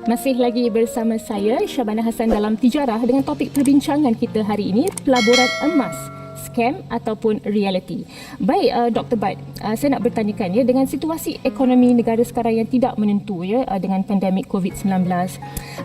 Masih lagi bersama saya, Syabana Hassan dalam Tijarah dengan topik perbincangan kita hari ini, pelaburan emas, scam ataupun reality. Baik, Dr. Bad, saya nak bertanyakan ya, dengan situasi ekonomi negara sekarang yang tidak menentu ya, dengan pandemik COVID-19,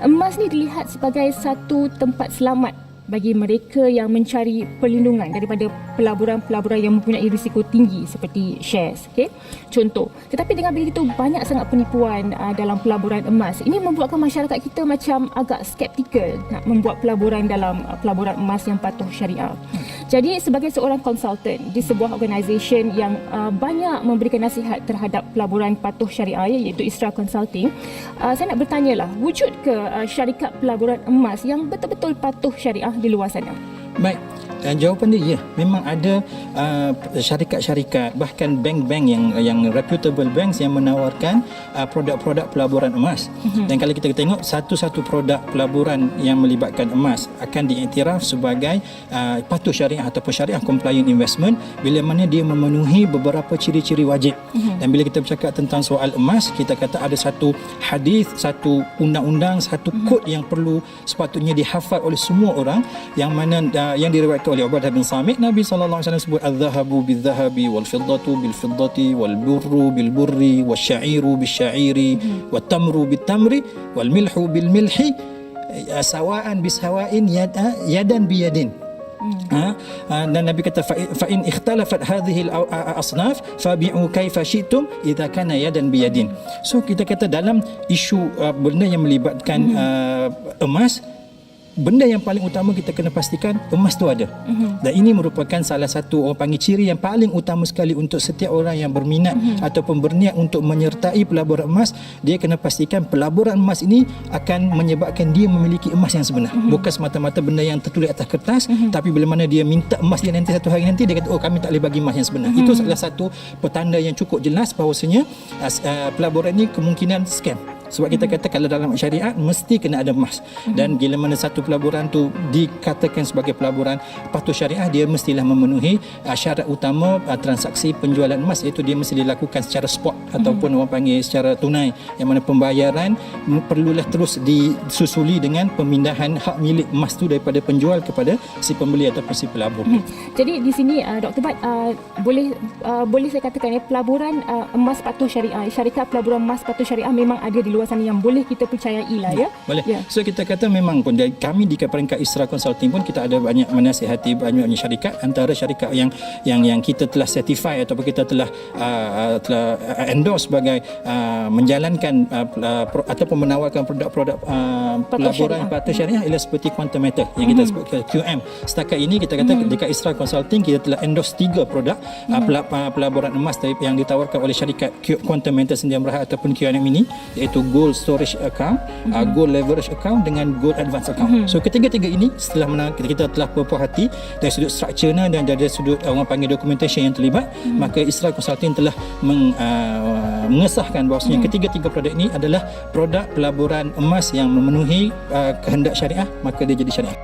emas ni dilihat sebagai satu tempat selamat bagi mereka yang mencari perlindungan daripada pelaburan-pelaburan yang mempunyai risiko tinggi seperti shares. Okay? Contoh, tetapi dengan begitu banyak sangat penipuan dalam pelaburan emas. Ini membuatkan masyarakat kita macam agak skeptikal nak membuat pelaburan dalam pelaburan emas yang patuh syariah. Jadi sebagai seorang konsultan di sebuah organisasi yang banyak memberikan nasihat terhadap pelaburan patuh syariah iaitu Isra Consulting, saya nak bertanyalah, wujud ke syarikat pelaburan emas yang betul-betul patuh syariah di luar sana? Baik, jawapan dia ya, memang ada syarikat-syarikat, bahkan bank-bank yang reputable banks yang menawarkan produk-produk pelaburan emas. Dan kalau kita tengok satu-satu produk pelaburan yang melibatkan emas akan diiktiraf sebagai patuh syariah ataupun syariah compliant investment bila mana dia memenuhi beberapa ciri-ciri wajib. Dan bila kita bercakap tentang soal emas, kita kata ada satu hadis, satu undang-undang, satu kod yang perlu sepatutnya dihafal oleh semua orang, yang mana yang diriwayatkan oleh Ubadah bin Samit. Nabi sallallahu alaihi wasallam sebut adz-dzahabu bil-dzahabi wal-fiddatu bil-fiddati wal-burru bil-burri wasyairu bil-syairi wat-tamru bil-tamri wal-milhu bil-milhi sawa'an bis-sawa'in yadan biyadin. Dan Nabi kata fa in ikhtalafat hadhihi al-asnaf fabi'u kaifa syi'tum idza kana yadan biyadin. So kita kata dalam isu benda yang melibatkan emas, benda yang paling utama kita kena pastikan emas tu ada. Dan ini merupakan salah satu orang panggil ciri yang paling utama sekali untuk setiap orang yang berminat ataupun berniat untuk menyertai pelaburan emas. Dia kena pastikan pelaburan emas ini akan menyebabkan dia memiliki emas yang sebenar. Bukan semata-mata benda yang tertulis atas kertas, tapi bila mana dia minta emas dia nanti satu hari nanti, dia kata, oh kami tak boleh bagi emas yang sebenar. Itu salah satu petanda yang cukup jelas bahawasanya pelaburan ini kemungkinan scam. Sebab kita kata kalau dalam syariat mesti kena ada emas. Dan bila mana satu pelaburan tu dikatakan sebagai pelaburan patuh syariah, dia mestilah memenuhi syarat utama transaksi penjualan emas, iaitu dia mesti dilakukan secara spot ataupun orang panggil secara tunai, yang mana pembayaran perlulah terus disusuli dengan pemindahan hak milik emas tu daripada penjual kepada si pembeli ataupun si pelabur. Jadi di sini Dr. Bad, boleh saya katakan ya, pelaburan emas patuh syariah, syarikat pelaburan emas patuh syariah memang ada di luar sana yang boleh kita percayai lah ya. Boleh. So kita kata memang pun kami di peringkat Isra Consulting pun kita ada banyak menasihati banyak syarikat. Antara syarikat yang kita telah certify ataupun kita telah endorse sebagai menjalankan ataupun menawarkan produk-produk pelaburan patuh syariah ialah seperti Quantum Matter yang kita sebut QM. Setakat ini kita kata dekat Isra Consulting kita telah endorse 3 produk pelaburan emas yang ditawarkan oleh syarikat Quantum Matter Sdn Bhd ataupun QM ini, iaitu Gold Storage Account, Gold Leverage Account dengan Gold Advance Account. So ketiga-tiga ini setelah kita telah berpuas hati dari sudut strukturnya dan dari sudut orang panggil documentation yang terlibat, maka Isra Consulting telah mengesahkan bahawasanya ketiga-tiga produk ini adalah produk pelaburan emas yang memenuhi kehendak syariah, maka dia jadi syariah.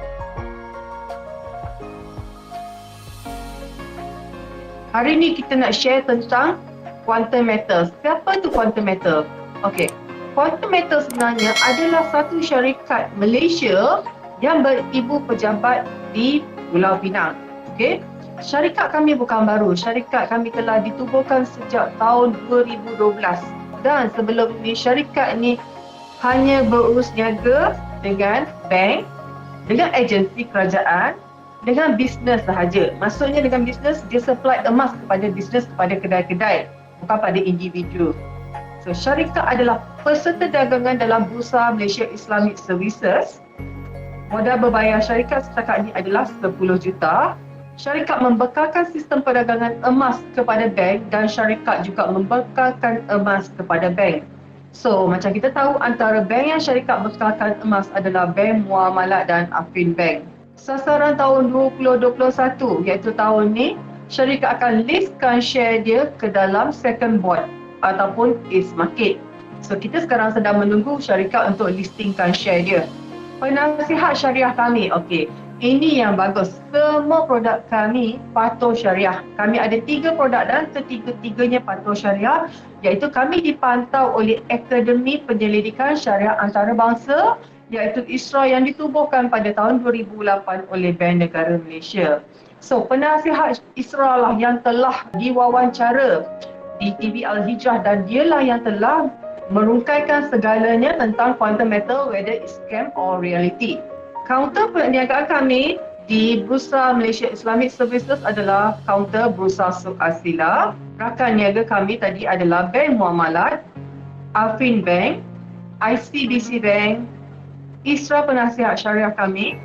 Hari ini kita nak share tentang Quantum Matter. Siapa tu Quantum Matter? Okey, Quantum Matter sebenarnya adalah satu syarikat Malaysia yang beribu pejabat di Pulau Pinang. Okey, syarikat kami bukan baru. Syarikat kami telah ditubuhkan sejak tahun 2012. Dan sebelum ini syarikat ini hanya berurus niaga dengan bank, dengan agensi kerajaan, dengan bisnes sahaja. Maksudnya dengan bisnes, dia supply emas kepada bisnes, kepada kedai-kedai, bukan pada individu. So, syarikat adalah peserta dagangan dalam Bursa Malaysia Islamic Services. Modal berbayar syarikat setakat ini adalah 10 juta. Syarikat membekalkan sistem perdagangan emas kepada bank dan syarikat juga membekalkan emas kepada bank. So, macam kita tahu antara bank yang syarikat bekalkan emas adalah Bank Muamalat dan Afin Bank. Sasaran tahun 2021 iaitu tahun ni, syarikat akan listkan share dia ke dalam second board ataupun Ace Market. So kita sekarang sedang menunggu syarikat untuk listingkan share dia. Penasihat syariah kami, okey. Ini yang bagus. Semua produk kami patuh syariah. Kami ada 3 produk dan ketiga-tiganya patuh syariah, iaitu kami dipantau oleh Akademi Penyelidikan Syariah Antarabangsa, iaitu ISRA, yang ditubuhkan pada tahun 2008 oleh Bank Negara Malaysia. So, penasihat ISRA lah yang telah diwawancara di TV Al-Hijrah, dan dialah yang telah merungkaikan segalanya tentang quantum metal, whether it's scam or reality. Kaunter perniagaan kami di Bursa Malaysia Islamic Services adalah kaunter Bursa Suq Asila. Rakan niaga kami tadi adalah Bank Muamalat, Afin Bank, ICBC Bank, ISRA penasihat syariah kami,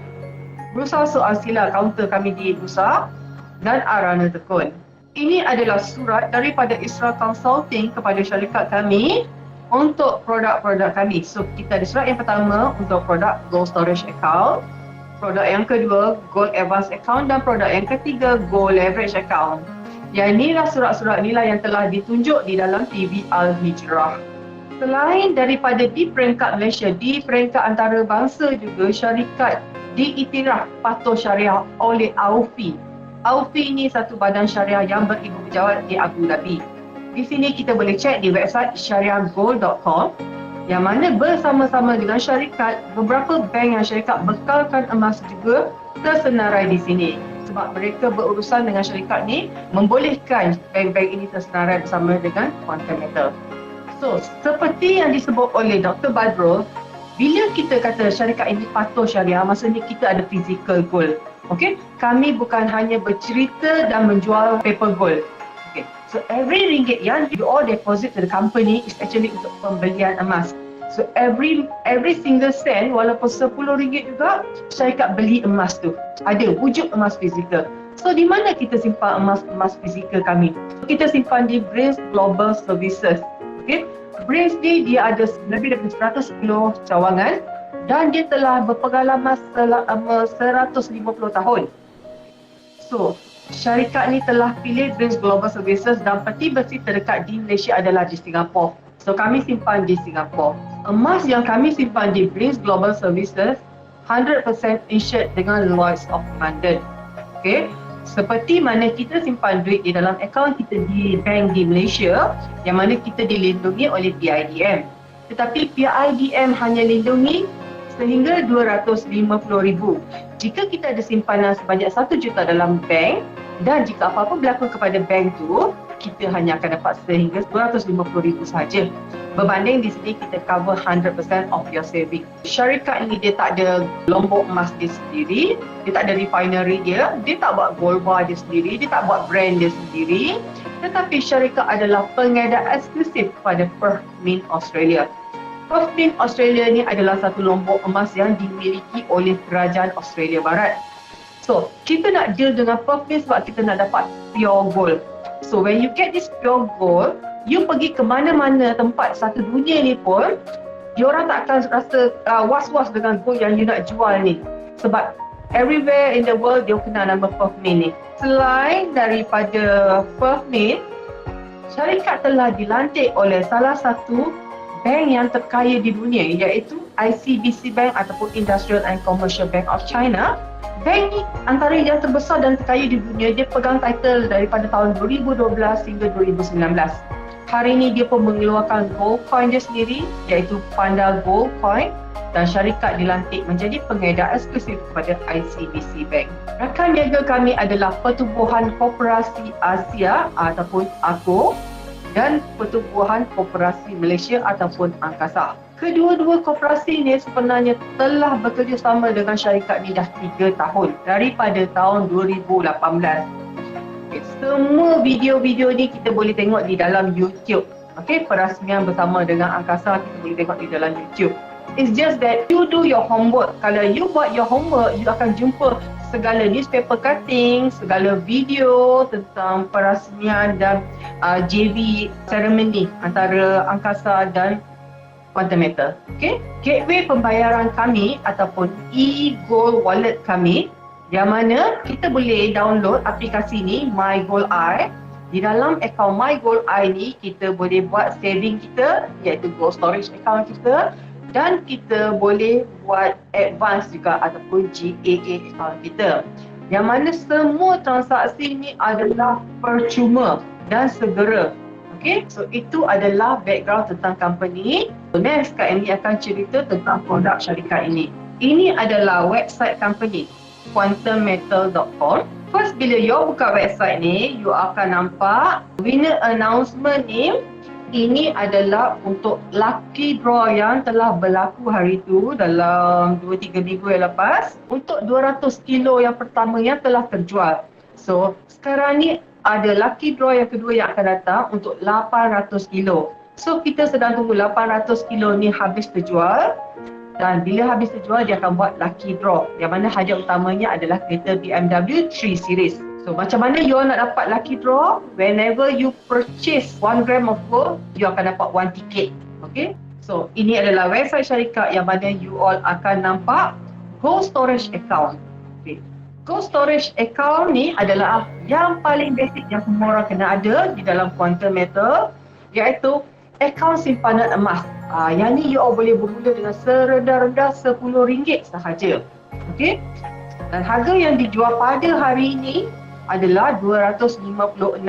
Bursa Suq Asila kaunter kami di Bursa, dan Arana Tekun. Ini adalah surat daripada ISRA Consulting kepada syarikat kami untuk produk-produk kami. So, kita ada surat yang pertama untuk produk Gold Storage Account, produk yang kedua Gold Advance Account, dan produk yang ketiga Gold Leverage Account. Yang inilah surat-surat inilah yang telah ditunjuk di dalam TV Al-Hijrah. Selain daripada di peringkat Malaysia, di peringkat antarabangsa juga syarikat diiktiraf patuh syariah oleh AUFI. AUFI ini satu badan syariah yang beribu pejabat di Abu Dhabi. Di sini kita boleh cek di website syariahgold.com, yang mana bersama-sama dengan syarikat, beberapa bank yang syarikat bekalkan emas juga tersenarai di sini. Sebab mereka berurusan dengan syarikat ni, membolehkan bank-bank ini tersenarai bersama dengan quantum metal. So, seperti yang disebut oleh Dr. Badrul, bila kita kata syarikat ini patuh syariah, maksudnya kita ada physical gold. Okay? Kami bukan hanya bercerita dan menjual paper gold. Okay. So every ringgit yang you all deposit to the company is actually untuk pembelian emas. So every single sen, walaupun RM10 juga, syarikat beli emas tu. Ada wujud emas fizikal. So di mana kita simpan emas fizikal kami? Kita simpan di Brains Global Services. Okay? Brains ni dia ada lebih daripada 110 cawangan dan dia telah berpengalaman selama 150 tahun. So, syarikat ni telah pilih Brains Global Services dan peti besi terdekat di Malaysia adalah di Singapura. So, kami simpan di Singapura. Emas yang kami simpan di Brains Global Services 100% insured dengan Lloyds of London. Okay? Seperti mana kita simpan duit di dalam akaun kita di bank di Malaysia, yang mana kita dilindungi oleh PIDM. Tetapi PIDM hanya lindungi sehingga RM250,000. Jika kita ada simpanan sebanyak RM1 juta dalam bank, dan jika apa-apa berlaku kepada bank tu, kita hanya akan dapat sehingga RM250,000 sahaja. Berbanding di sini kita cover 100% of your saving. Syarikat ini dia tak ada lombok emas dia sendiri, dia tak ada refinery dia tak buat gold bar dia sendiri, dia tak buat brand dia sendiri. Tetapi syarikat adalah pengedar eksklusif kepada Perth Mint Australia. Perth Mint Australia ni adalah satu lombok emas yang dimiliki oleh Kerajaan Australia Barat. So, kita nak deal dengan Perth Mint sebab kita nak dapat pure gold. So, when you get this pure gold, you pergi ke mana-mana tempat satu dunia ni pun, diorang tak akan rasa was-was dengan gold yang you nak jual ni. Sebab everywhere in the world, dia kenal nama Perth Mint ni. Selain daripada Perth Mint, syarikat telah dilantik oleh salah satu bank yang terkaya di dunia, iaitu ICBC Bank ataupun Industrial and Commercial Bank of China. Bank ni antara yang terbesar dan terkaya di dunia. Dia pegang title daripada tahun 2012 hingga 2019. Hari ini dia pun mengeluarkan gold coin dia sendiri, iaitu Panda Gold Coin, dan syarikat dilantik menjadi pengedar eksklusif kepada ICBC Bank. Rakan niaga kami adalah Pertubuhan Koperasi Asia ataupun AKO, dan Pertubuhan Koperasi Malaysia ataupun Angkasa. Kedua-dua koperasi ini sebenarnya telah bekerjasama dengan syarikat ni dah 3 tahun, daripada tahun 2018. Okay, semua video-video ni kita boleh tengok di dalam YouTube. Okay, perasmian bersama dengan Angkasa kita boleh tengok di dalam YouTube. It's just that you do your homework. Kalau you buat your homework, you akan jumpa segala newspaper cutting, segala video tentang perasmian dan JV ceremony antara Angkasa dan Quantum Metal. Okay? Gateway pembayaran kami ataupun e-gold wallet kami, yang mana kita boleh download aplikasi ni, My Gold Eye. Di dalam akaun My Gold Eye ni, kita boleh buat saving kita, iaitu gold storage account kita. dan kita boleh buat advance juga ataupun GAA account kita. Yang mana semua transaksi ni adalah percuma dan segera. Okay, so itu adalah background tentang company. So next, Kak Emily akan cerita tentang produk syarikat ini. Ini adalah website company, quantummetal.com. First, bila you buka website ni, you akan nampak winner announcement ni. Ini adalah untuk lucky draw yang telah berlaku hari itu dalam 2-3 minggu yang lepas. Untuk 200 kilo yang pertama yang telah terjual. So, sekarang ni ada lucky draw yang kedua yang akan datang untuk 800 kilo. So, kita sedang tunggu 800 kilo ni habis terjual. Dan bila habis terjual, dia akan buat lucky draw. Yang mana hadiah utamanya adalah kereta BMW 3 Series. So, macam mana you all nak dapat lucky draw? Whenever you purchase 1 gram of gold, you akan dapat 1 ticket. Okay? So, ini adalah website syarikat yang mana you all akan nampak gold storage account. Okay. Gold storage account ni adalah yang paling basic yang semua orang kena ada di dalam Quantum Metal, iaitu akaun simpanan emas. Yang ni you all boleh bermula dengan serendah-rendah RM10 sahaja. Okay? Dan harga yang dijual pada hari ini adalah RM256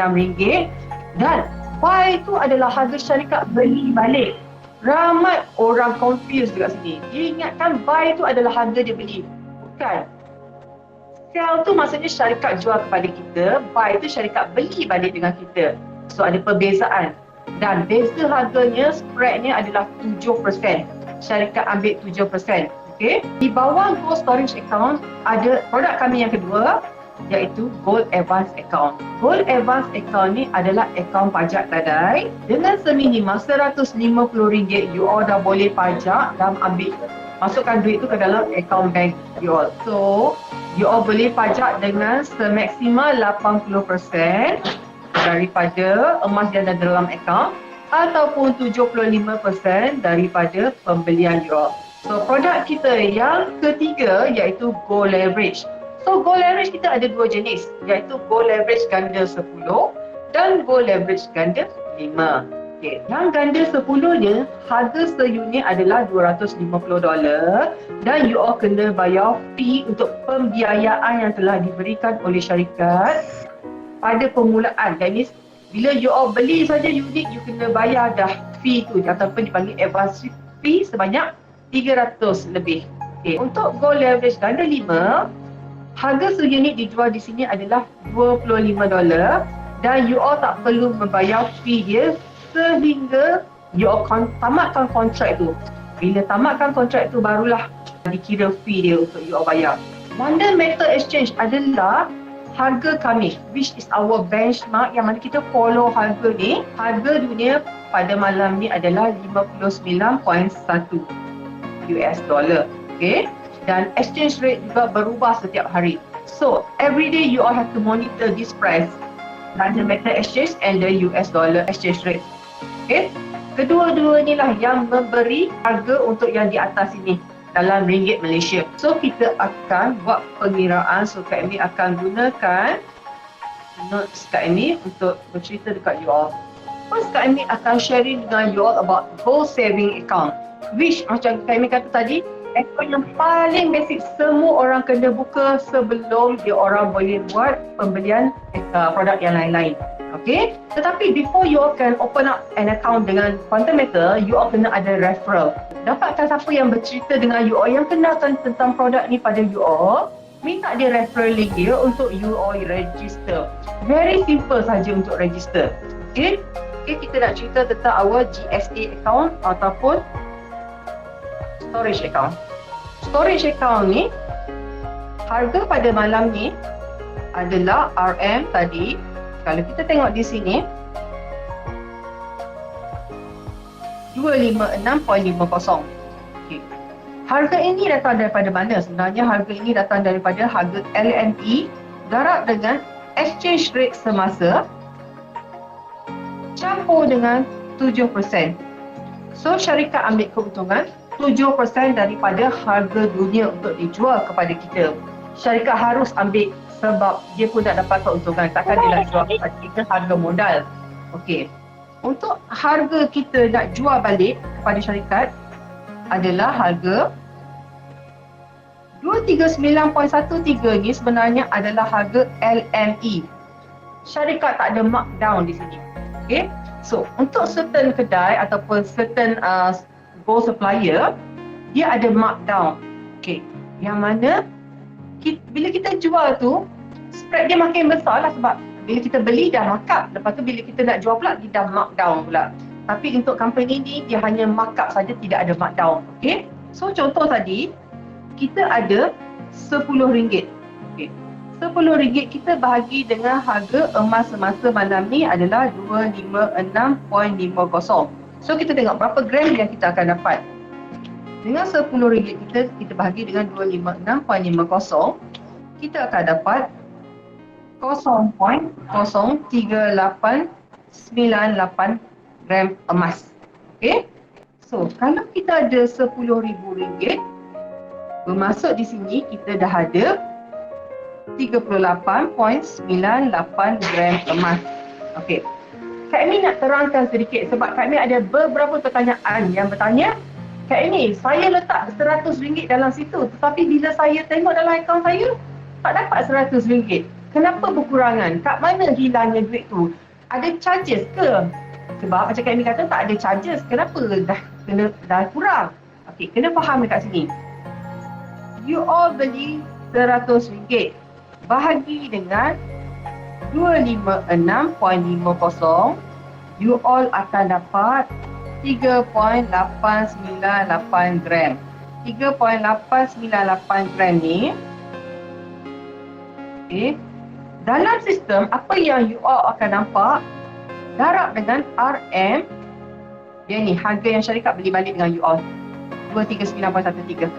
dan buy itu adalah harga syarikat beli balik. Ramai orang confused dekat sini. Dia ingatkan buy itu adalah harga dia beli. Bukan. Sell tu maksudnya syarikat jual kepada kita, buy itu syarikat beli balik dengan kita. So ada perbezaan. Dan beza harganya, spreadnya adalah 7%. Syarikat ambil 7%. Okay. Di bawah Gold Storage Account ada produk kami yang kedua, iaitu Gold Advance Account. Gold Advance Account ni adalah akaun pajak gadai. Dengan seminimal RM150 you all dah boleh pajak dan ambil, masukkan duit tu ke dalam akaun bank you all. So, you all boleh pajak dengan semaksimal 80% daripada emas yang ada dalam akaun ataupun 75% daripada pembelian you all. So, produk kita yang ketiga iaitu Gold Leverage. So, Gold Leverage kita ada dua jenis, iaitu Gold Leverage ganda 10 dan Gold Leverage ganda 5. Okay. Yang ganda 10 nya, harga seunit adalah $250 dan you all kena bayar fee untuk pembiayaan yang telah diberikan oleh syarikat pada permulaan. Dan ini, bila you all beli saja unit, you kena bayar dah fee tu ataupun dipanggil advance fee sebanyak $300 lebih. Okay. Untuk Gold Leverage ganda 5, harga seunit dijual di sini adalah $25 dan you all tak perlu membayar fee dia sehingga you all tamatkan kontrak tu. Bila tamatkan kontrak tu barulah dikira fee dia untuk you all bayar. London Metal Exchange adalah harga kami, which is our benchmark yang mana kita follow harga ni. Harga dunia pada malam ni adalah 59.1 US dollar. Okay? Dan exchange rate juga berubah setiap hari. So, every day you all have to monitor this price, London Metal Exchange and the US dollar exchange rate. Okay? Kedua-dua ni lah yang memberi harga untuk yang di atas ini dalam ringgit Malaysia. So, kita akan buat pengiraan. So, Kak Amy akan gunakan notes Kak Amy untuk bercerita dekat you all. First, Kak Amy akan sharing dengan you all about gold saving account, which macam Kak Amy kata tadi, akaun yang paling basic semua orang kena buka sebelum dia orang boleh buat pembelian produk yang lain-lain. Okay? Tetapi before you all can open up an account dengan Quantum Metal, you all kena ada referral. Dapatkan siapa yang bercerita dengan you all, yang kenalkan tentang produk ni pada you all, minta dia referral link dia untuk you all register. Very simple saja untuk register. Okay? Okay, kita nak cerita tentang our GSA account ataupun storage account. Storage account ni, harga pada malam ni adalah RM tadi. Kalau kita tengok di sini, 256.50. Okay. Harga ini datang daripada mana? Sebenarnya harga ini datang daripada harga LME darab dengan exchange rate semasa campur dengan 7%. So, syarikat ambil keuntungan 7% daripada harga dunia untuk dijual kepada kita. Syarikat harus ambil sebab dia pun tak dapat keuntungan. Takkan dia nak jual kepada kita harga modal. Okey. Untuk harga kita nak jual balik kepada syarikat, adalah harga 239.13 ni sebenarnya adalah harga LME. Syarikat tak ada markdown di sini. Okay. So, untuk certain kedai ataupun certain gold supplier, dia ada markdown. Okay. Yang mana bila kita jual tu, spread dia makin besar lah sebab bila kita beli dah markup. Lepas tu bila kita nak jual pula, dia dah markdown pula. Tapi untuk company ni, dia hanya markup saja, tidak ada markdown. Okay. So, contoh tadi, kita ada RM10. Okay. RM10 kita bahagi dengan harga emas semasa malam ni adalah 256.50. So kita tengok berapa gram yang kita akan dapat. Dengan RM10 kita bahagi dengan 256.50, kita akan dapat 0.03898 gram emas. Okay. So kalau kita ada RM10,000, bermaksud di sini kita dah ada 38.98 gram emas. Okey. Kak Amy nak terangkan sedikit sebab Kak Amy ada beberapa pertanyaan yang bertanya, Kak Amy, saya letak RM100 dalam situ tetapi bila saya tengok dalam akaun saya tak dapat RM100. Kenapa berkurangan? Kat mana hilangnya duit tu? Ada charges ke? Sebab macam Kak Amy kata tak ada charges. Kenapa dah kurang? Okey, kena faham dekat sini. You all beli RM100 bahagi dengan 256.50, you all akan dapat 3.898 gram. 3.898 gram ni, okay, dalam sistem apa yang you all akan nampak darab dengan RM, dia ni harga yang syarikat beli balik dengan you all 239.13.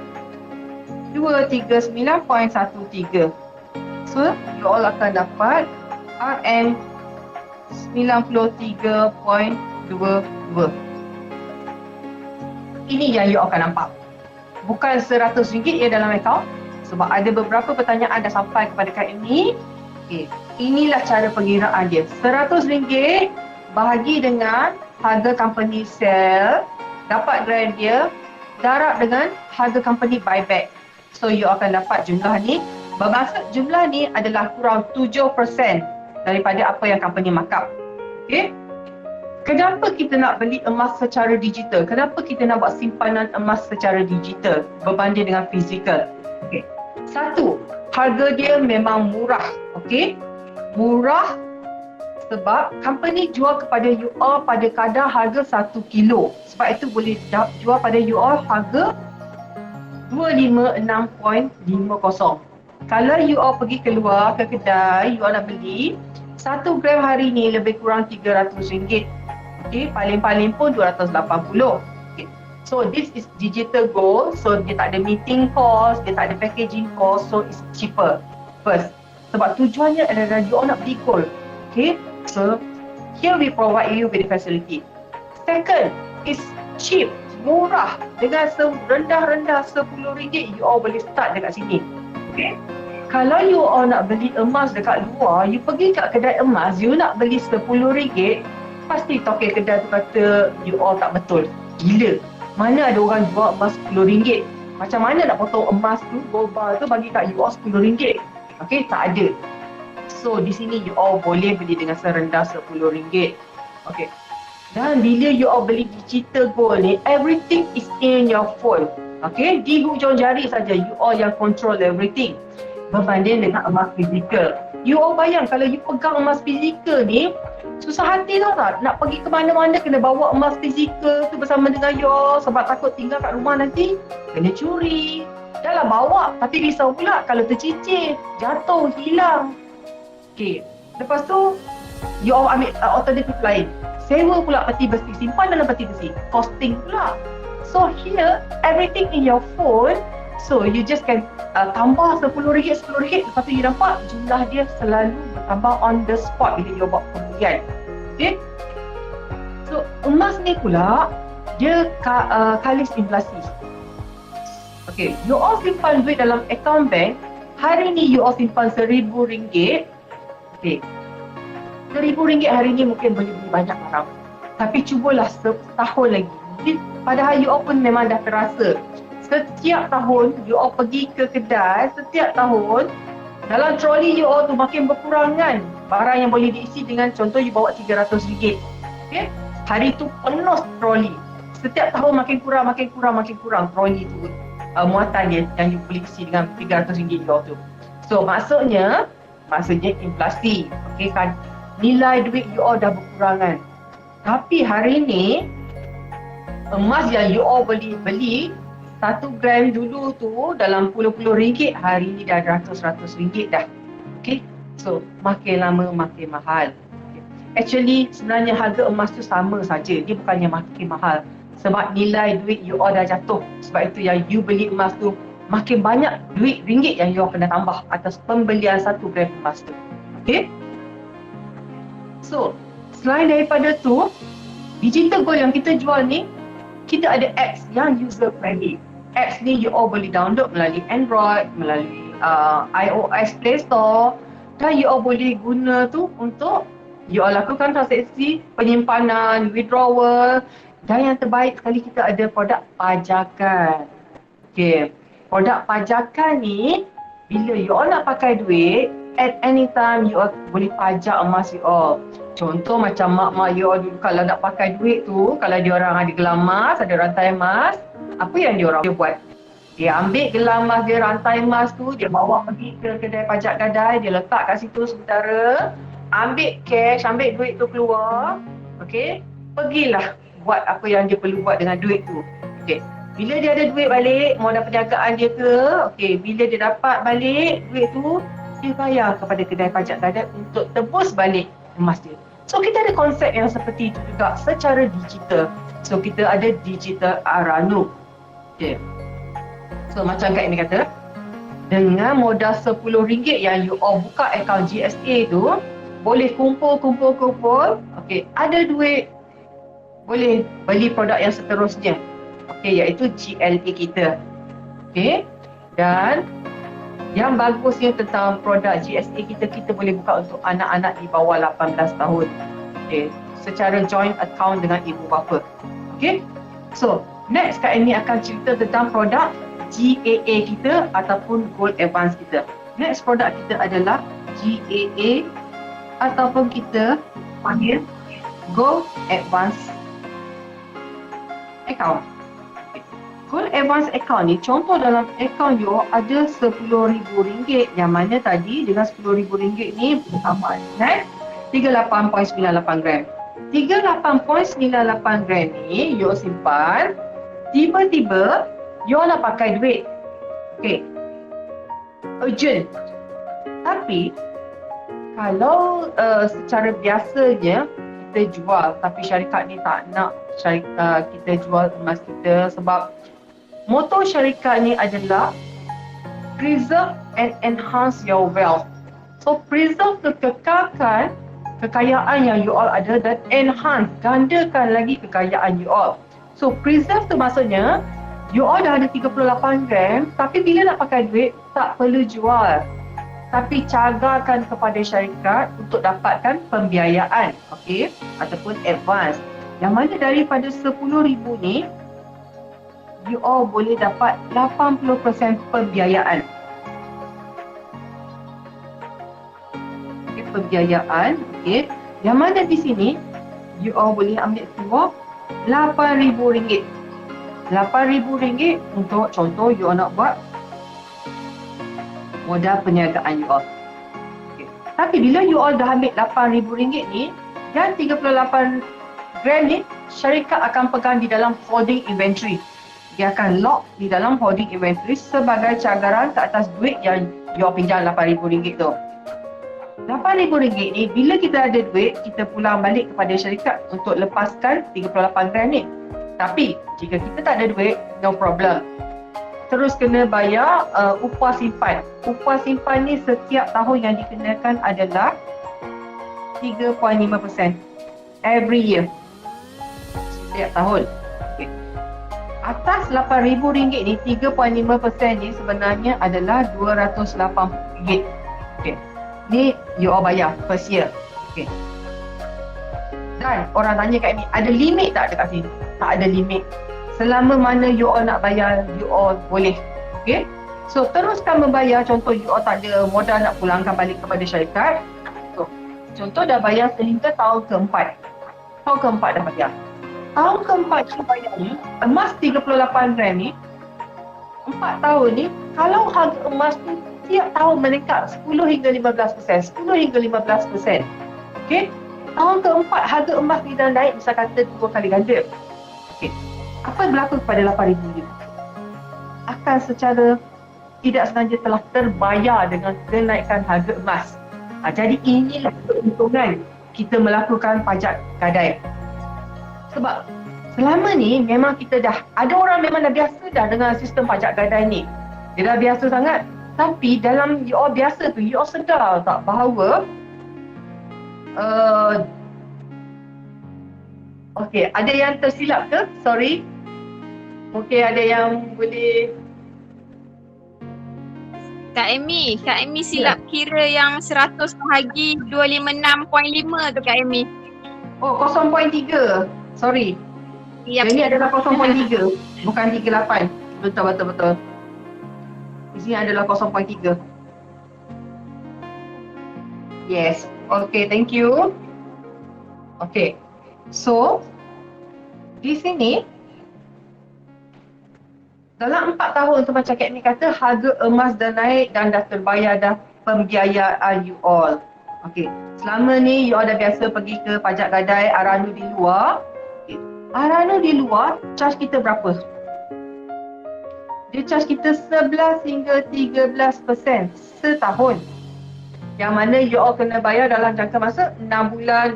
239.13. So, you all akan dapat RM 93.22. Ini yang you all akan nampak. Bukan RM100 yang dalam akaun. Sebab ada beberapa pertanyaan dah sampai kepada Kak Amy. Okay. Inilah cara pengiraan dia. RM100 bahagi dengan harga company sell, dapat gram dia, darab dengan harga company buyback. So you akan dapat jumlah ni. Bermaksud jumlah ni adalah kurang 7% daripada apa yang company markup. Okay. Kenapa kita nak beli emas secara digital? Kenapa kita nak buat simpanan emas secara digital berbanding dengan fizikal? Okay. Satu, harga dia memang murah. Okay. Murah sebab company jual kepada you all pada kadar harga 1 kilo. Sebab itu boleh jual pada you all harga 256.50. Kalau you all pergi keluar ke kedai, you all nak beli 1 gram hari ni lebih kurang RM300. Okay, paling-paling pun RM280. Okay. So this is digital gold, so dia tak ada meeting cost, dia tak ada packaging cost, so it's cheaper. First, sebab tujuannya adalah you all nak beli gold. Okay, so here we provide you with the facility. Second, is cheap, murah. Dengan rendah-rendah RM10, you all boleh start dekat sini. Okay. Kalau you all nak beli emas dekat luar, you pergi kat kedai emas, you nak beli RM10, pasti tokek kedai tu kata you all tak betul. Gila. Mana ada orang jual emas RM10? Macam mana nak potong emas tu, gold bar tu bagi kat you all RM10? Okay, tak ada. So di sini you all boleh beli dengan serendah RM10. Okay. Dan bila you all beli digital gold ni, everything is in your phone. Okay, di hujung jari saja you all yang control everything. Berbanding dengan emas fizikal. You all bayang kalau you pegang emas fizikal ni, susah hati tau tak? Nak pergi ke mana-mana kena bawa emas fizikal tu bersama dengan you all sebab takut tinggal kat rumah nanti kena curi. Dah lah bawa, tapi risau pula kalau tercicir, jatuh, hilang. Okay, lepas tu you all ambil alternatif lain. Sewa pula peti besi, simpan dalam peti besi. Costing pula. So here, everything in your phone. So you just can tambah RM10, lepas tu you nampak jumlah dia selalu bertambah on the spot bila you buat pembelian. Okay. So emas ni pula, dia kalis inflasi. Okay, you all simpan duit dalam account bank, hari ni you all simpan RM1,000. Okay, RM1,000 hari ni mungkin boleh beli banyak barang. Tapi cubalah setahun lagi, Padahal you all pun memang dah terasa. Setiap tahun you all pergi ke kedai, setiap tahun dalam troli you all tu makin berkurang kan. Barang yang boleh diisi dengan contoh you bawa RM300. Okay? Hari tu penuh troli. Setiap tahun makin kurang troli tu. Muatan dia yang you boleh isi dengan RM300 you all tu. So maksudnya inflasi. Okay kan? Nilai duit you all dah berkurangan. Tapi hari ni emas yang you all beli 1 gram dulu tu dalam puluh-puluh ringgit, hari ni dah ratus-ratus ringgit dah. Okay, so makin lama makin mahal. Okay. Actually sebenarnya harga emas tu sama saja, dia bukannya makin mahal sebab nilai duit you all dah jatuh. Sebab itu yang you beli emas tu makin banyak duit ringgit yang you all kena tambah atas pembelian 1 gram emas tu. Okay, so selain daripada tu, digital gold yang kita jual ni, kita ada apps yang user friendly. Apps ni you all boleh download melalui Android, melalui iOS Play Store, dan you all boleh guna tu untuk you all lakukan transaksi, penyimpanan, withdrawal, dan yang terbaik sekali kita ada produk pajakan. Okay, produk pajakan ni bila you all nak pakai duit, at any time you all boleh pajak emas you all. Contoh macam mak-mak you all dulu kalau nak pakai duit tu, kalau dia orang ada gelang emas, ada rantai emas, apa yang dia orang buat? Dia ambil gelang emas dia, rantai emas tu, dia bawa pergi ke kedai pajak gadai, dia letak kat situ sementara, ambil cash, ambil duit tu keluar, okey, pergilah buat apa yang dia perlu buat dengan duit tu. Okey, bila dia ada duit balik, modal perniagaan dia ke, okey, bila dia dapat balik duit tu, dia bayar kepada kedai pajak gadai untuk tebus balik emas dia. So kita ada konsep yang seperti itu juga secara digital. So kita ada digital Aranu. Okay. So macam Kak ini kata, dengan modal RM10 yang you all buka akaun GSA tu, boleh kumpul. Okay, ada duit, boleh beli produk yang seterusnya. Okay, iaitu GLA kita. Okay, dan yang bagusnya tentang produk GSA kita boleh buka untuk anak-anak di bawah 18 tahun. Okay, secara joint account dengan ibu bapa. Okay, so next Kak Annie akan cerita tentang produk GAA kita ataupun Gold Advance kita. Next produk kita adalah GAA ataupun kita panggil Gold Advance Account. Gold Advance Account ni, contoh dalam akaun you ada RM10,000, yang mana tadi dengan RM10,000 ni bersama dengan 38.98 gram. 38.98 gram ni you simpan, tiba-tiba you nak pakai duit. Okay, urgent. Tapi kalau secara biasanya kita jual, tapi syarikat ni tak nak kita jual emas kita sebab moto syarikat ni adalah preserve and enhance your wealth. So preserve, kekalkan kekayaan yang you all ada, dan enhance, gandakan lagi kekayaan you all. So preserve tu maksudnya you all dah ada 38 gram, tapi bila nak pakai duit tak perlu jual, tapi cagarkan kepada syarikat untuk dapatkan pembiayaan, okey, ataupun advance, yang mana daripada 10,000 ni you all boleh dapat 80% pembiayaan. Okay, pembiayaan, okey. Yang mana di sini you all boleh ambil keluar RM8,000. RM8,000 untuk contoh you all nak buat modal perniagaan you all. Okay. Tapi bila you all dah ambil RM8,000 ni, yang 38 gram ni syarikat akan pegang di dalam holding inventory. Dia akan lock di dalam holding inventory sebagai cagaran ke atas duit yang you pinjam RM8,000 tu. RM8,000 ni bila kita ada duit, kita pulang balik kepada syarikat untuk lepaskan 38 gram ni. Tapi jika kita tak ada duit, no problem. Terus kena bayar upah simpan. Upah simpan ni setiap tahun yang dikenakan adalah 3.5% every year. Setiap tahun. Okay. Atas RM8,000 ni, 3.5% ni sebenarnya adalah RM280. Okay. Ni you all bayar first year. Okay. Dan orang tanya kat Amy, ada limit tak dekat sini? Tak ada limit. Selama mana you all nak bayar, you all boleh. Okay? So teruskan membayar. Contoh you all tak ada modal nak pulangkan balik kepada syarikat. So, contoh dah bayar sehingga tahun keempat. Tahun keempat dah bayar. Tahun keempat you bayar ni, emas 38 gram ni, 4 tahun ni, kalau harga emas tu tiap tahun meningkat 10 hingga 15%. 10 hingga 15%. Okay? Tahun keempat harga emas ni dah naik misal kata 2 kali ganda. Okay. Apa yang berlaku kepada RM8,000? Akan secara tidak sengaja telah terbayar dengan kenaikan harga emas. Jadi inilah keuntungan kita melakukan pajak gadai. Sebab selama ni memang kita dah, ada orang memang dah biasa dah dengan sistem pajak gadai ni. Dia dah biasa sangat. Tapi dalam you all biasa tu, you all sedar tak bahawa okey, ada yang tersilap ke? Sorry. Mungkin ada yang boleh. Kak Amy silap kira yang 100 bahagi 256.5 tu Kak Amy. Oh, 0.3. Sorry. Yep. Yang ni adalah 0.3, bukan 38. Betul. Di sini adalah 0.3. Yes. Okay, thank you. Okay. So, di sini dalam 4 tahun tu macam Kak Amy kata, harga emas dah naik dan dah terbayar dah pembiayaan you all. Okay. Selama ni you all dah biasa pergi ke pajak gadai Aranu di luar. Okay. Aranu di luar charge kita berapa? Dia charge kita 11 hingga 13% setahun. Yang mana you all kena bayar dalam jangka masa 6 bulan.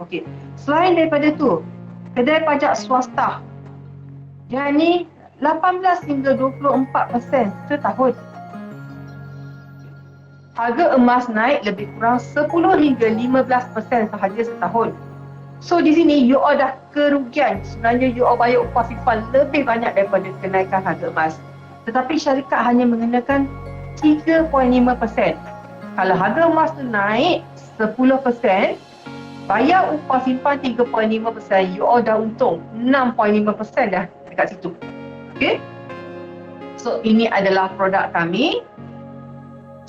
Okey. Selain daripada tu, kedai pajak swasta yang ni 18 hingga 24% setahun. Harga emas naik lebih kurang 10 hingga 15% sahaja setahun. So di sini you all dah kerugian. Sebenarnya you all bayar upah simpan lebih banyak daripada kenaikan harga emas. Tetapi syarikat hanya mengenakan 3.5%. Kalau harga emas tu naik 10%, bayar upah simpan 3.5%, you all dah untung 6.5% dah dekat situ. Okay? So ini adalah produk kami,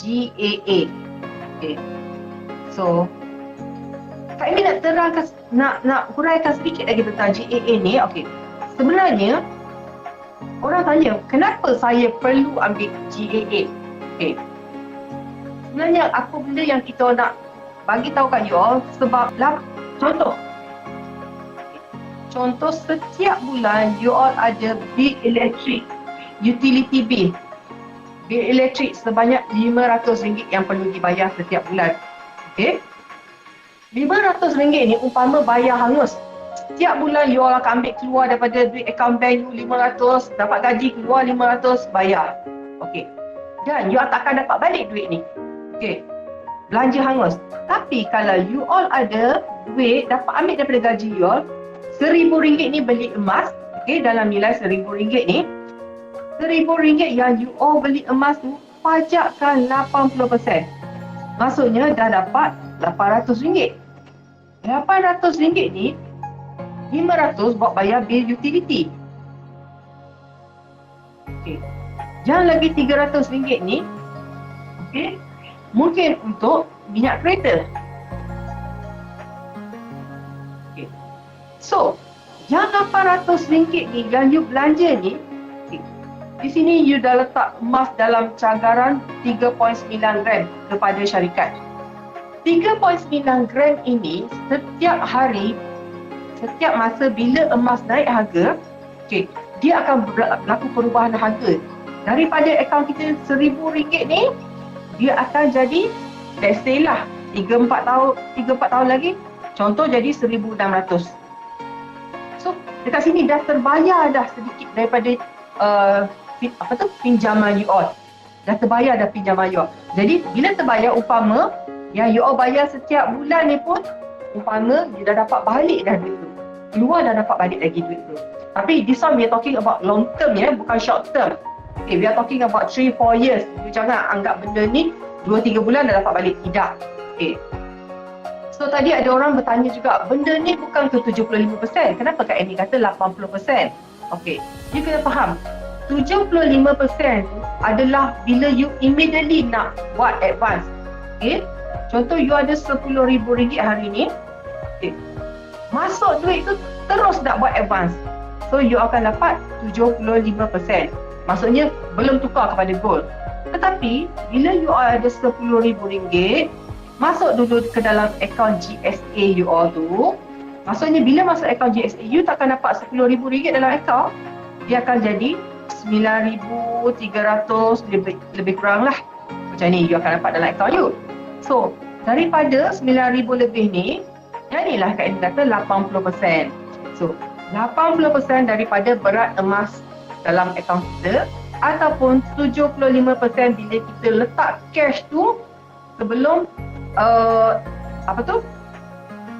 GAA. Okay. So Kak Amy nak terangkan, nak huraikan sedikit lagi tentang GAA ni. Okay. Sebenarnya orang tanya, kenapa saya perlu ambil GAA? Okay. Sebenarnya apa benda yang kita nak bagi tahu kat you all, sebab contoh setiap bulan you all ada bil elektrik, utility bill. Bil elektrik sebanyak RM500 yang perlu dibayar setiap bulan. Okey. RM500 ni umpama bayar hangus. Setiap bulan you all akan ambil keluar daripada duit account bank you RM500, dapat gaji keluar RM500, bayar. Okey. Dan you all takkan dapat balik duit ni. Okey. Belanja hangus. Tapi kalau you all ada duit dapat ambil daripada gaji you all, RM1,000 ni beli emas, okey, dalam nilai RM1,000 ni, RM1,000 yang you all beli emas tu pajakkan 80%. Maksudnya dah dapat RM800. RM800 ni RM500 buat bayar bil utility. Okey. Yang lagi RM300 ni, okey, mungkin untuk minyak kereta. Okay. So, yang RM800 ni yang you belanja ni, okay, di sini you dah letak emas dalam cagaran 3.9 gram kepada syarikat. 3.9 gram ini setiap hari, setiap masa bila emas naik harga, okay, dia akan berlaku perubahan harga. Daripada akaun kita RM1,000 ni, dia akan jadi, let's say lah, 3-4 tahun lagi, contoh jadi RM1,600. So, dekat sini dah terbayar dah sedikit daripada pinjaman you all. Dah terbayar dah pinjaman you all. Jadi, bila terbayar, umpama yang you all bayar setiap bulan ni pun, umpama you dah dapat balik dah duit tu. Keluar dah dapat balik lagi duit tu. Tapi this one we are talking about long term ya, bukan short term. Okay, we are talking about 3-4 years. You jangan anggap benda ni 2-3 bulan dah dapat balik. Tidak. Okay. So So tadi ada orang bertanya juga, benda ni bukan ke 75%, kenapa Kak Amy kata 80%? Okey, you kena faham, 75% adalah bila you immediately nak buat advance. Okey, contoh you ada RM10,000 hari ni, okay, masuk duit tu terus nak buat advance, so you akan dapat 75%. Maksudnya belum tukar kepada gold. Tetapi bila you ada RM10,000, masuk dulu ke dalam akaun GSA you all tu. Maksudnya bila masuk akaun GSA, you takkan dapat RM10,000 dalam akaun. Dia akan jadi 9,300 lebih kurang lah. Macam ni you akan dapat dalam akaun you. So daripada 9,000 lebih ni, jadilah Kak Amy kata 80%. So 80% daripada berat emas dalam akaun kita, ataupun 75% bila kita letak cash tu sebelum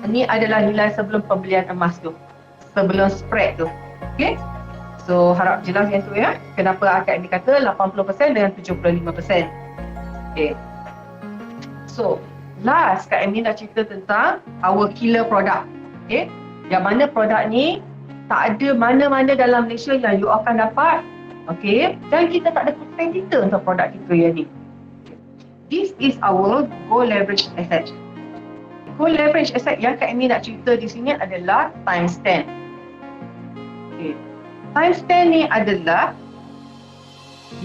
ini adalah nilai sebelum pembelian emas tu, sebelum spread tu. Okay, so harap jelas yang tu ya, kenapa Kak Amy kata 80% dengan 75%. Okay, so last Kak Amy nak cerita tentang our killer product. Okay, yang mana produk ni tak ada mana-mana dalam Malaysia yang you akan dapat. Okay, dan kita tak ada competitor untuk produk kita yang ni. This is our gold leverage asset. Gold leverage asset yang Kak Amy nak cerita di sini adalah times 10. Okay, times 10 ni adalah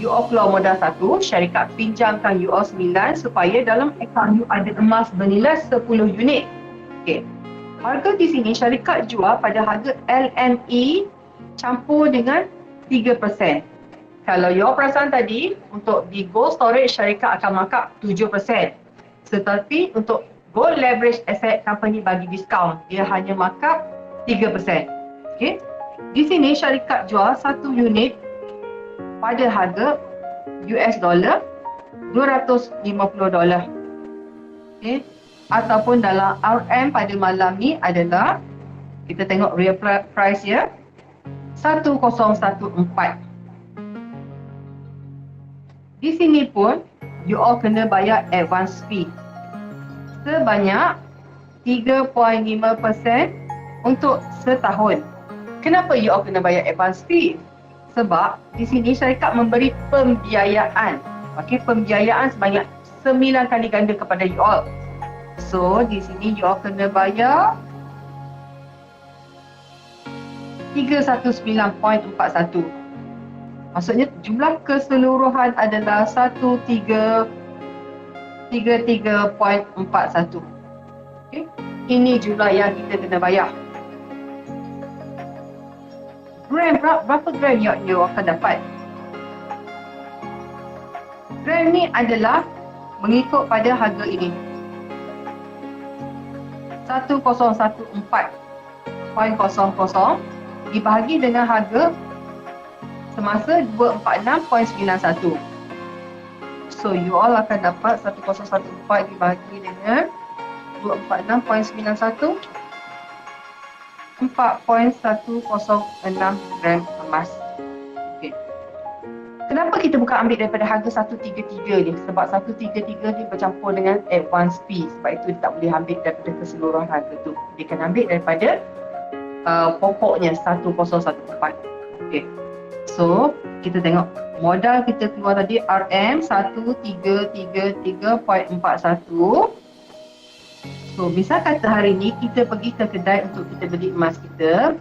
you all keluar modal 1, syarikat pinjamkan you all 9 supaya dalam akaun you ada emas bernilai 10 unit. Okay, harga di sini syarikat jual pada harga LME campur dengan 3%. Kalau you perasan tadi, untuk di gold storage syarikat akan markup 7%. Tetapi untuk gold leverage asset company bagi diskaun, dia hanya markup 3%. Okay, di sini syarikat jual 1 unit pada harga US dollar $250. Okay, ataupun dalam RM pada malam ni adalah, kita tengok real price ya, 1014. Di sini pun you all kena bayar advance fee sebanyak 3.5% untuk setahun. Kenapa you all kena bayar advance fee? Sebab di sini syarikat memberi pembiayaan. Okey, pembiayaan sebanyak 9 kali ganda kepada you all. So di sini you all kena bayar 319.41. Maksudnya jumlah keseluruhan adalah 1333.41. Okay, ini jumlah yang kita kena bayar. Gram, berapa gram yang you akan dapat? Gram ni adalah mengikut pada harga ini, 1014.00 dibahagi dengan harga semasa 246.91. So you all akan dapat 1014 dibahagi dengan 246.91, 4.106 gram emas. Okay, kenapa kita bukan ambil daripada harga 133 ni? Sebab 133 ni bercampur dengan advance fee, sebab itu dia tak boleh ambil daripada keseluruhan harga tu. Dia akan ambil daripada pokoknya 1014. Okay, so kita tengok modal kita keluar tadi RM 1333.41. So misal kata hari ni kita pergi ke kedai untuk kita beli emas kita,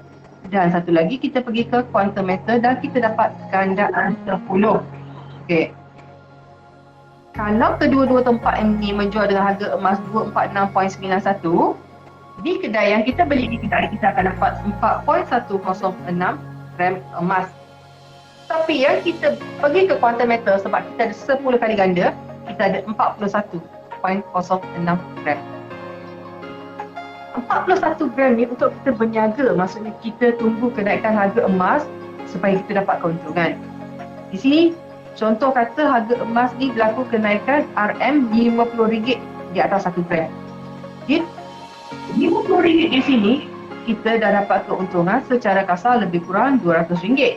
dan satu lagi kita pergi ke quantum metal dan kita dapat gandaan 10. Okay, kalau kedua-dua tempat ini menjual dengan harga emas 246.91, di kedai yang kita beli di kedai kita akan dapat 4.106 gram emas. Tapi yang kita pergi ke quantum metal, sebab kita ada 10 kali ganda, kita ada 41.06 gram. 41 gram ni untuk kita berniaga, maksudnya kita tunggu kenaikan harga emas supaya kita dapat keuntungan. Di sini contoh kata harga emas ni berlaku kenaikan RM50 di atas 1 gram. Jadi RM50 di sini kita dah dapat keuntungan secara kasar lebih kurang RM200.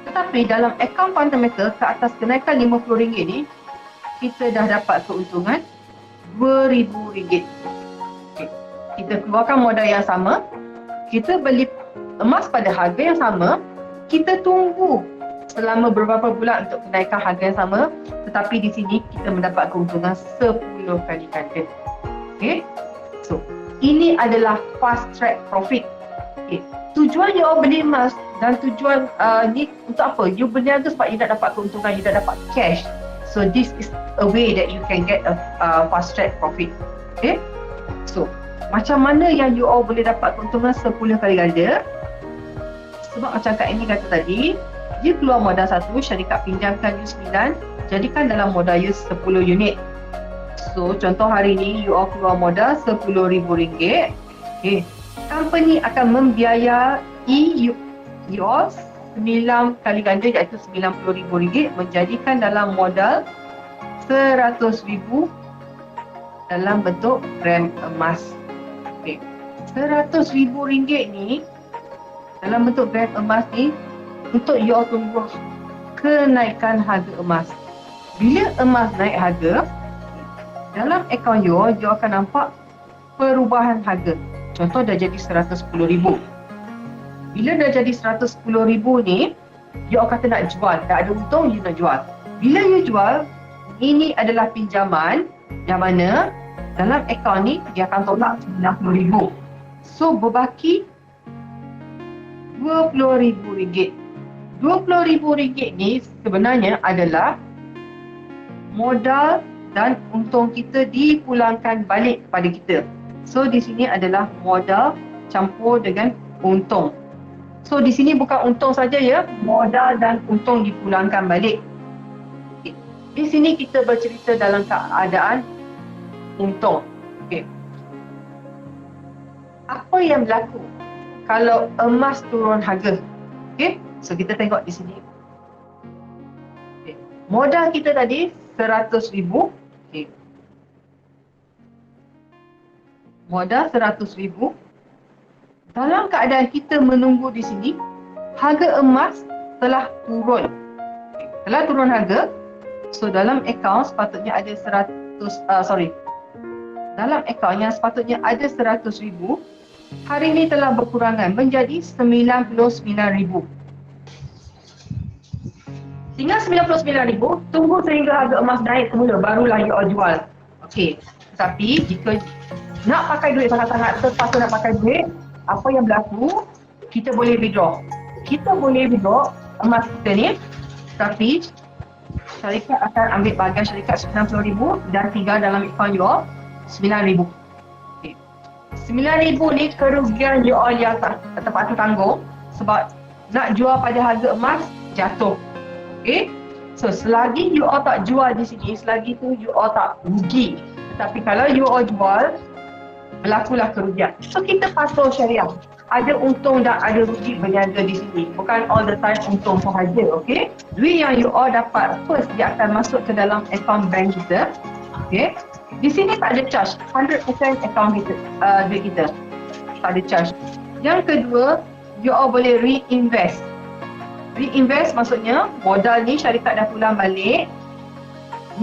Tetapi dalam akaun quantum metal ke atas kenaikan RM50 ni, kita dah dapat keuntungan RM2,000. kita keluarkan modal yang sama, kita beli emas pada harga yang sama, kita tunggu selama beberapa bulan untuk kenaikan harga yang sama, tetapi di sini kita mendapat keuntungan 10 kali ganda. Okay? So, ini adalah fast track profit. Okay. Tujuan you all beli emas dan tujuan ni untuk apa? You berniaga sebab you nak dapat keuntungan, you nak dapat cash. So, this is a way that you can get a fast track profit. Okay? So, macam mana yang you all boleh dapat keuntungan 10 kali ganda? Sebab macam Kak Amy kata tadi, dia keluar modal 1, syarikat pinjamkan you 9, jadikan dalam modal you 10 unit. So, contoh hari ni you all keluar modal RM10,000. Okay. Company akan membiayai you all 9 kali ganda iaitu RM90,000 menjadikan dalam modal RM100,000 dalam bentuk gram emas. Okay. RM100,000 ni dalam bentuk gram emas ni untuk you all tunggu kenaikan harga emas. Bila emas naik harga, dalam akaun you akan nampak perubahan harga. Contoh dah jadi RM110,000. Bila dah jadi RM110,000 ni, you kata nak jual, dah ada untung, you nak jual. Bila you jual, ini adalah pinjaman yang mana dalam akaun ni dia akan tolak RM90,000. So berbaki RM20,000. RM20,000 ni sebenarnya adalah modal dan untung kita dipulangkan balik kepada kita. So di sini adalah modal campur dengan untung. So di sini bukan untung saja ya, modal dan untung dipulangkan balik. Okay. Di sini kita bercerita dalam keadaan untung. Okay. Apa yang berlaku kalau emas turun harga? Okay. So kita tengok di sini. Okay. Modal kita tadi RM100,000. Okay. Modal RM100,000. Dalam keadaan kita menunggu di sini, harga emas telah turun. Okay. Telah turun harga. So dalam akaun sepatutnya ada dalam akaun yang sepatutnya ada RM100,000, hari ini telah berkurangan menjadi RM99,000. Tinggal RM99,000, tunggu sehingga harga emas naik semula, barulah you all jual. Okey. Tapi jika nak pakai duit sangat-sangat, terpaksa nak pakai duit, apa yang berlaku? Kita boleh withdraw. Kita boleh withdraw emas kita ni, tapi syarikat akan ambil bahagian syarikat RM90,000 dan tinggal dalam akaun you all RM9,000. Okay. RM9,000 ni kerugian you all yang terpaksa tanggung sebab nak jual pada harga emas jatuh. Okay. So selagi you all tak jual di sini, selagi tu you all tak rugi. Tetapi kalau you all jual, berlakulah kerugian. So kita patuh syariah. Ada untung dan ada rugi berniaga di sini. Bukan all the time untung sahaja, okay? Duit yang you all dapat, first dia akan masuk ke dalam akaun bank kita. Okay? Di sini tak ada charge, 100% akaun kita, duit kita. Tak ada charge. Yang kedua, you all boleh reinvest. Reinvest maksudnya modal ni syarikat dah pulang balik.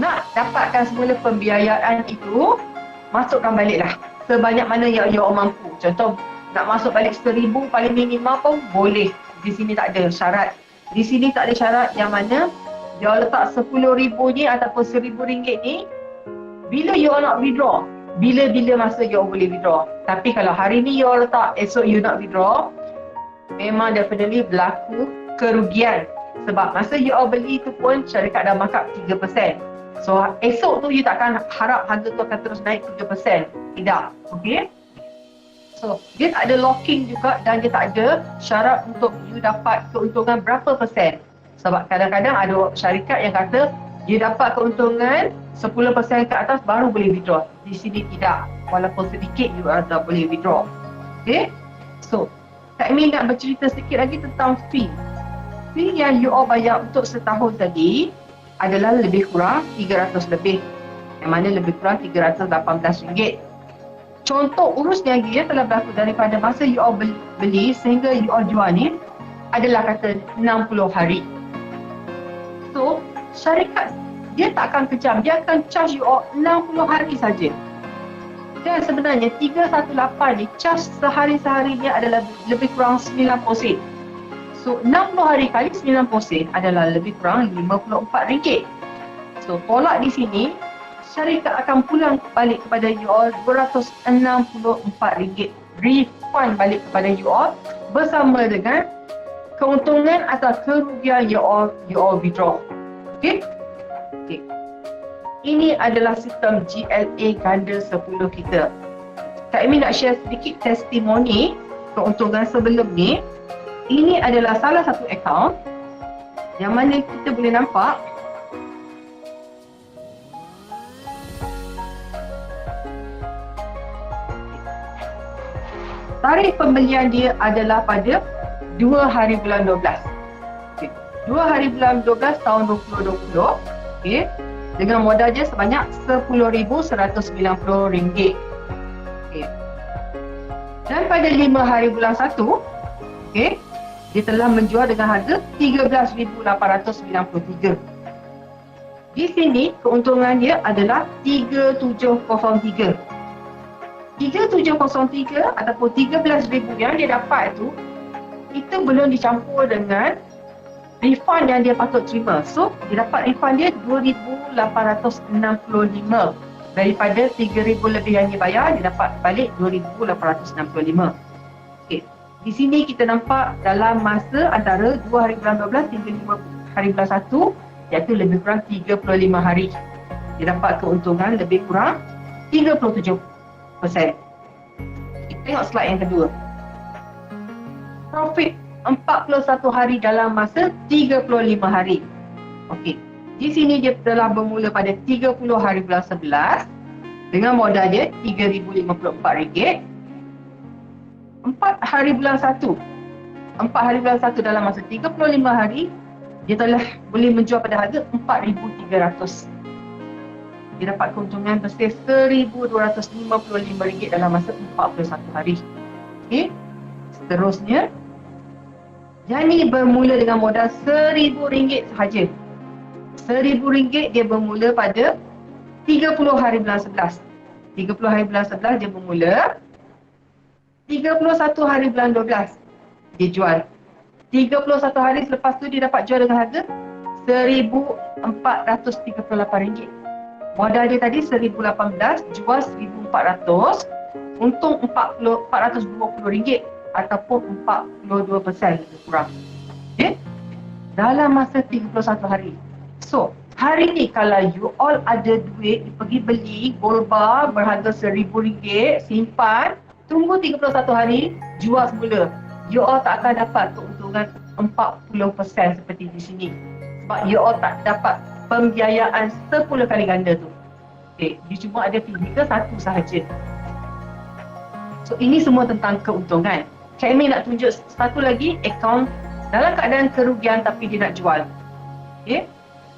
Nak dapatkan semula pembiayaan itu, masukkan baliklah sebanyak mana yang you all mampu. Contoh, nak masuk balik RM1,000 paling minimum pun boleh. Di sini tak ada syarat. Di sini tak ada syarat yang mana dia letak RM10,000 ni ataupun RM1,000 ni bila you all nak withdraw. Bila-bila masa you all boleh withdraw. Tapi kalau hari ni you all letak, esok you nak withdraw, memang definitely berlaku kerugian. Sebab masa you all beli tu pun syarikat dah markup 3%. So esok tu you takkan harap harga tu akan terus naik 3%. Tidak. Okay? So, dia tak ada locking juga dan dia tak ada syarat untuk you dapat keuntungan berapa persen. Sebab kadang-kadang ada syarikat yang kata dia dapat keuntungan 10% ke atas baru boleh withdraw. Di sini tidak. Walaupun sedikit you dah boleh withdraw. Okay? So, Kak Amy nak bercerita sedikit lagi tentang fee. Fee yang you all bayar untuk setahun tadi adalah lebih kurang RM300 lebih. Yang mana lebih kurang RM318. Contoh urus niaga yang telah berlaku daripada masa you all beli sehingga you all jual ni adalah kata 60 hari. So, syarikat dia tak akan kejam, dia akan charge you all 60 hari saja. Dan sebenarnya 318 ni cas sehari-seharinya adalah lebih kurang 90 sen. So 60 hari kali 90 sen adalah lebih kurang RM54. So tolak di sini, syarikat akan pulang balik kepada you all RM264 refund balik kepada you all bersama dengan keuntungan atau kerugian you all withdraw. Okay? Okay. Ini adalah sistem GLA ganda 10 kita. Kak Amy nak share sedikit testimoni keuntungan sebelum ni. Ini adalah salah satu akaun yang mana kita boleh nampak tarikh pembelian dia adalah pada 2 hari bulan 12. Okay. 2 hari bulan 12 tahun 2020. Okay. Dengan modal dia sebanyak RM10,190. Okay. Dan pada 5 hari bulan 1, okay, dia telah menjual dengan harga RM13,893. Di sini keuntungan dia adalah 3703. 3703 ataupun 13,000 yang dia dapat tu, itu belum dicampur dengan refund yang dia patut terima. So, dia dapat refund dia RM2,865. Daripada RM3,000 lebih yang dia bayar, dia dapat balik RM2,865. Okay. Di sini kita nampak dalam masa antara 2 hari bulan 12 hingga 5 hari bulan 1, iaitu lebih kurang 35 hari. Dia dapat keuntungan lebih kurang 37%. Kita tengok slide yang kedua. Profit 41 hari dalam masa 35 hari. Okey. Di sini dia telah bermula pada 30 hari bulan 11 dengan modal dia RM3,054. 4 hari bulan 1. 4 hari bulan 1 dalam masa 35 hari, dia telah boleh menjual pada harga RM4,300. Dia dapat keuntungan bersih RM1,255 dalam masa 41 hari. Okey. Seterusnya, Jani bermula dengan modal RM1,000 sahaja. RM1,000 dia bermula pada 30 hari bulan 11. 30 hari bulan 11 dia bermula. 31 hari bulan 12 dia jual. 31 hari selepas tu dia dapat jual dengan harga RM1,438. Modal dia tadi RM1,018, jual RM1,400, untung RM420 ataupun 42% lebih kurang. Okay? Dalam masa 31 hari. So, hari ni kalau you all ada duit, you pergi beli gold bar berharga RM1,000, simpan, tunggu 31 hari, jual semula. You all tak akan dapat keuntungan 40% seperti di sini. Sebab you all tak dapat pembiayaan 10 kali ganda tu. Okay, dia cuma ada fizikal satu sahaja. So, ini semua tentang keuntungan. Kak Amy nak tunjuk satu lagi akaun dalam keadaan kerugian tapi dia nak jual. Okay.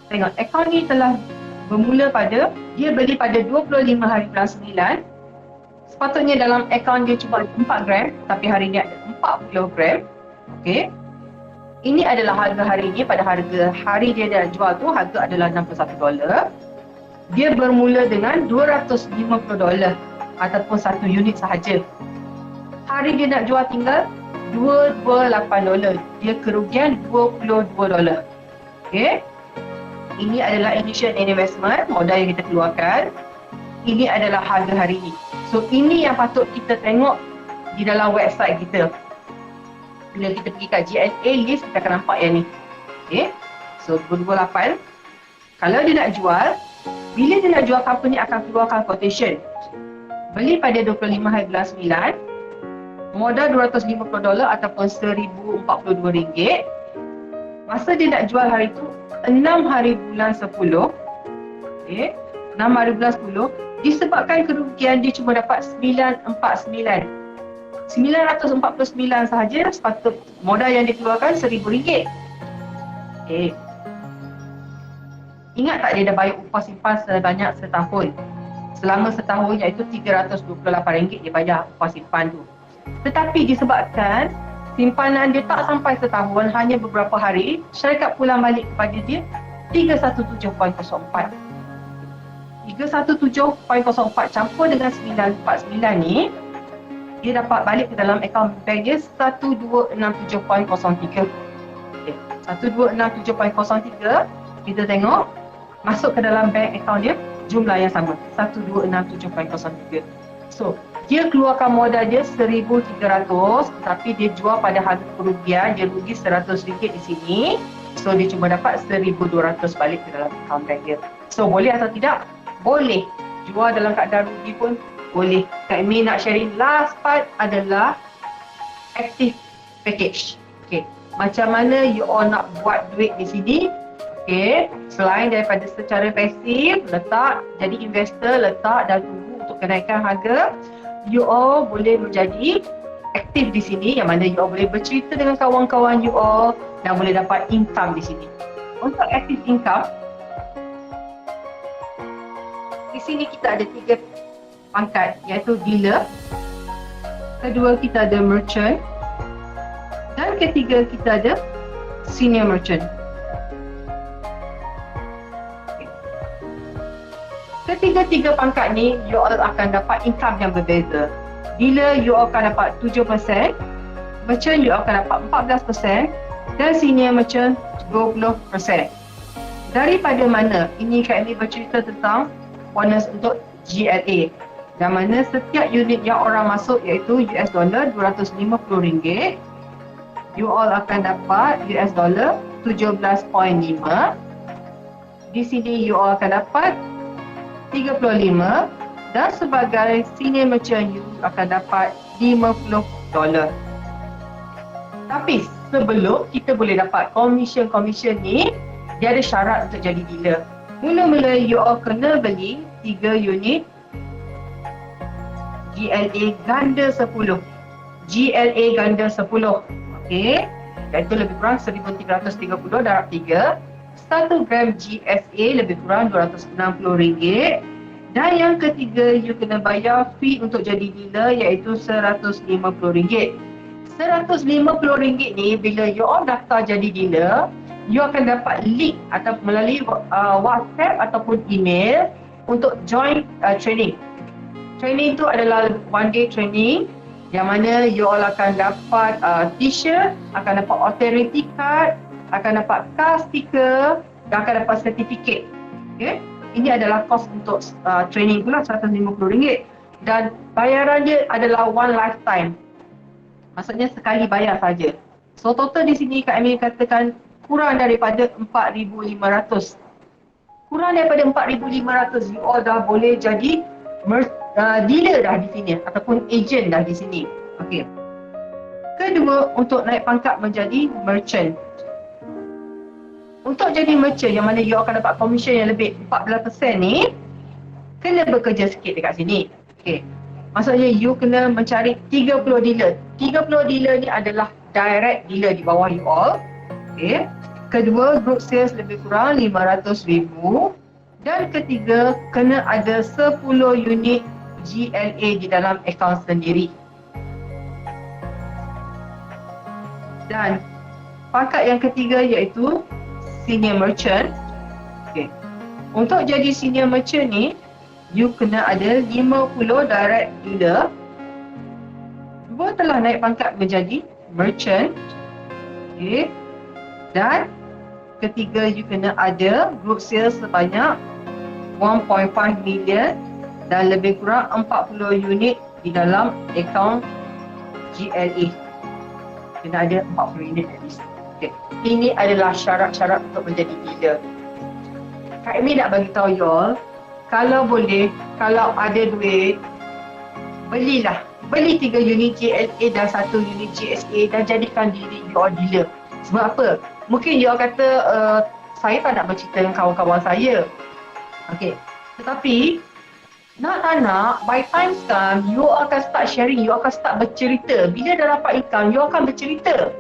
Tengok, akaun ni telah bermula pada, dia beli pada 25 hari bulan 9. Sepatutnya dalam akaun dia cuma 4 gram, tapi hari ni ada 40 gram. Okay. Ini adalah harga hari ni, pada harga hari dia dah jual tu, harga adalah $61. Dia bermula dengan $250 ataupun 1 unit sahaja. Hari dia nak jual tinggal $228. Dia kerugian $22. Okay. Ini adalah initial investment, modal yang kita keluarkan. Ini adalah harga hari ini. So, ini yang patut kita tengok di dalam website kita. Bila kita pergi kat GLA list, kita akan nampak yang ni. Okay. So, 228. Kalau dia nak jual, bila dia nak jual, company akan keluarkan quotation. Beli pada 25 hari bulan 9. Modal $250 ataupun RM1,042. Masa dia nak jual hari tu 6 hari bulan 10. Okay. 6 hari bulan 10. Disebabkan kerugian dia cuma dapat 949. 949 sahaja, sepatut modal yang dikeluarkan RM1,000. Okay. Ingat tak dia dah bayar upah simpan sebanyak setahun. Selama setahun, iaitu RM328 dia bayar upah simpan tu. Tetapi disebabkan simpanan dia tak sampai setahun, hanya beberapa hari, syarikat pulang balik kepada dia 317.04. 317.04 campur dengan 949 ni, dia dapat balik ke dalam akaun bank dia 1267.03. Okay. 1267.03, kita tengok masuk ke dalam bank akaun dia jumlah yang sama, 1267.03. So, dia keluarkan modal dia 1,300, tapi dia jual pada harga kerugian, dia rugi RM100 di sini. So, dia cuma dapat 1,200 balik ke dalam akaun bank dia. So, boleh atau tidak? Boleh. Jual dalam keadaan rugi pun boleh. Kak Amy nak sharing last part adalah active package. Okay. Macam mana you all nak buat duit di sini? Okay. Selain daripada secara pasif, letak, jadi investor, letak dan tunggu untuk kenaikan harga, you all boleh menjadi aktif di sini, yang mana you all boleh bercerita dengan kawan-kawan you all dan boleh dapat income di sini. Untuk active income, di sini kita ada 3 pangkat, iaitu dealer, kedua kita ada merchant, dan ketiga kita ada senior merchant. Ketiga-tiga pangkat ni, you all akan dapat income yang berbeza. Dealer, you all akan dapat 7%, merchant, you all akan dapat 14%, dan senior merchant 20%. Daripada mana? Ini Kak Amy bercerita tentang bonus untuk GLA, yang mana setiap unit yang orang masuk iaitu US dollar RM250, you all akan dapat US dollar 17.5. Di sini you all akan dapat 35, dan sebagai senior merchant you akan dapat $50. Tapi sebelum kita boleh dapat commission ni, dia ada syarat untuk jadi dealer. Mula-mula you all kena beli 3 unit GLA ganda 10. GLA ganda 10. Okey. Iaitu lebih kurang 1,330 darab 3. 1 gram GSA lebih kurang RM260. Dan yang ketiga, you kena bayar fee untuk jadi dealer iaitu RM150. RM150 ni bila you all daftar jadi dealer, you akan dapat link atau melalui WhatsApp ataupun email untuk join training. Training tu adalah 1 day training, yang mana you all akan dapat t-shirt, akan dapat authority card, akan dapat car sticker, dan akan dapat sertifikat. Okay? Ini adalah kos untuk training pula, RM150. Dan bayaran dia adalah one lifetime. Maksudnya sekali bayar saja. So total di sini Kak Amy katakan kurang daripada 4,500. Kurang daripada 4,500, you all dah boleh jadi dealer dah di sini ataupun agent dah di sini. Okey. Kedua, untuk naik pangkat menjadi merchant. Untuk jadi merchant yang mana you akan dapat commission yang lebih 14% ni, kena bekerja sikit dekat sini. Okey. Maksudnya you kena mencari 30 dealer. 30 dealer ni adalah direct dealer di bawah you all. Okey. Kedua, group sales lebih kurang 500,000. Dan ketiga, kena ada 10 unit GLA di dalam akaun sendiri. Dan pangkat yang ketiga iaitu senior merchant. Okay. Untuk jadi senior merchant ni, you kena ada 50 direct dealer. Dua telah naik pangkat menjadi merchant. Okay. Dan ketiga, you kena ada group sales sebanyak 1.5 million dan lebih kurang 40 unit di dalam akaun GLA. Kena ada 40 unit at least. Okay. Ini adalah syarat-syarat untuk menjadi dealer. Kak Amy nak bagi tahu you all, kalau boleh, kalau ada duit, belilah. Beli 3 unit GLA dan 1 unit GSA dan jadikan diri you all dealer. Sebab apa? Mungkin you all kata, saya tak nak bercerita dengan kawan-kawan saya. Okey. Tetapi, nak tak nak, by time come, you akan start sharing, you akan start bercerita. Bila dah dapat income, you akan bercerita.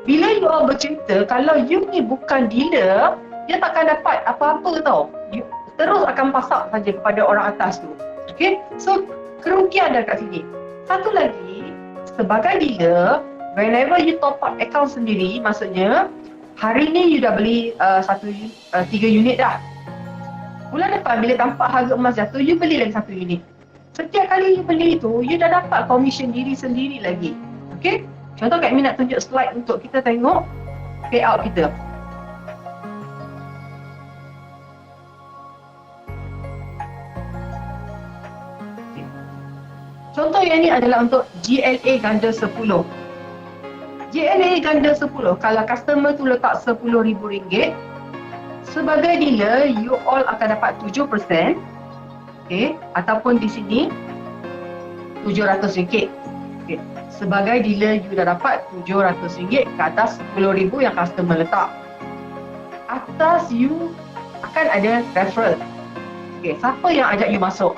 Bila you all bercerita, kalau you ni bukan dealer, dia takkan dapat apa-apa tau. You terus akan pasak saja kepada orang atas tu. Okay? So, kerugian dah kat sini. Satu lagi, sebagai dealer, whenever you top up account sendiri, maksudnya, hari ni you dah beli 3 unit dah. Bulan depan bila tampak harga emas jatuh, you beli lagi satu unit. Setiap kali you beli tu, you dah dapat komisen diri sendiri lagi. Okay? Contoh Kak Amy nak tunjuk slide untuk kita tengok payout kita. Contoh yang ni adalah untuk GLA ganda 10. GLA ganda 10, kalau customer tu letak RM10,000, sebagai dealer, you all akan dapat 7%. Okay, ataupun di sini RM700. Okay. Sebagai dealer, you dah dapat RM700 ke atas RM10,000 yang customer letak. Atas you akan ada referral. Okay, siapa yang ajak you masuk?